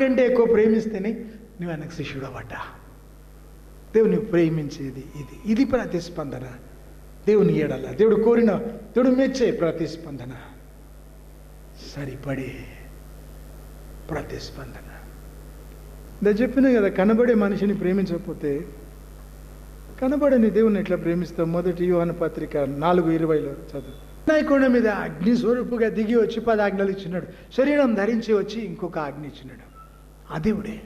కంటే ఎక్కువ ప్రేమిస్తేనే నువ్వు ఆయనకు శిష్యుడు అవ్వట. దేవుని ప్రేమించేది ఇది ప్రతిస్పందన. దేవుని ఏడల దేవుడు కోరిన, దేవుడు మెచ్చే ప్రతిస్పందన, సరిపడే ప్రతిస్పందన. చెప్పిన కదా, కనబడే మనిషిని ప్రేమించకపోతే కనబడని దేవుని ఎట్లా ప్రేమిస్తాం? మొదటి యోహాను పత్రిక 4:20 చదువు. కొండ మీద అగ్ని స్వరూపుగా దిగి వచ్చి 10 ఆజ్ఞలు ఇచ్చినాడు. శరీరం ధరించి వచ్చి ఇంకొక ఆజ్ఞ ఇచ్చినాడు. ఆ దేవుడే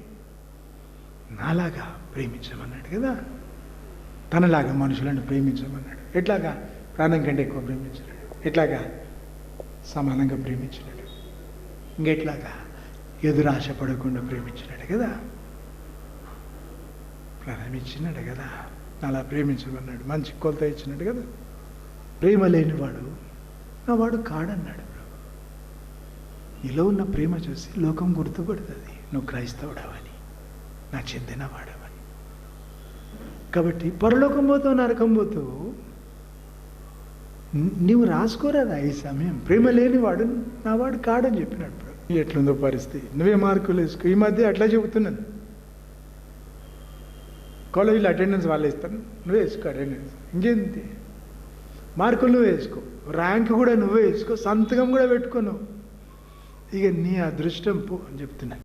నాలాగా ప్రేమించమన్నాడు కదా, తనలాగా మనుషులను ప్రేమించమన్నాడు. ఎట్లాగా? ప్రాణం కంటే ఎక్కువ ప్రేమించినాడు. ఎట్లాగా? సమానంగా ప్రేమించినాడు. ఇంకెట్లాగా? ఎదురాశ పడకుండా ప్రేమించినాడు కదా, ప్రాణం ఇచ్చినాడు కదా, అలా ప్రేమించమన్నాడు. మంచి కొలత ఇచ్చినాడు కదా. ప్రేమ లేనివాడు నా వాడు కాడన్నాడు. నీలో ఉన్న ప్రేమ చూసి లోకం గుర్తుపడుతుంది నువ్వు క్రైస్తవుడవని, నా చెందిన వాడవని. కాబట్టి పరలోకం పోతావు, నరకం పోతావు, నీవు రాసుకోరాదా ఈ సమయం? ప్రేమ లేనివాడు నా వాడు కాడని చెప్పినాడు. ఎట్లుందో పరిస్థితి, నువ్వే మార్కులు వేసుకో. ఈ మధ్య అట్లా చెబుతున్నాను, కాలేజీలో అటెండెన్స్ వాళ్ళు ఇస్తాను, నువ్వే వేసుకో అటెండెన్స్. ఇంకేంటి, మార్కులు నువ్వే వేసుకో, ర్యాంక్ కూడా నువ్వే వేసుకో, సంతకం కూడా పెట్టుకో నువ్వు. ఇక నీ అదృష్టం పో అని చెప్తున్నాను.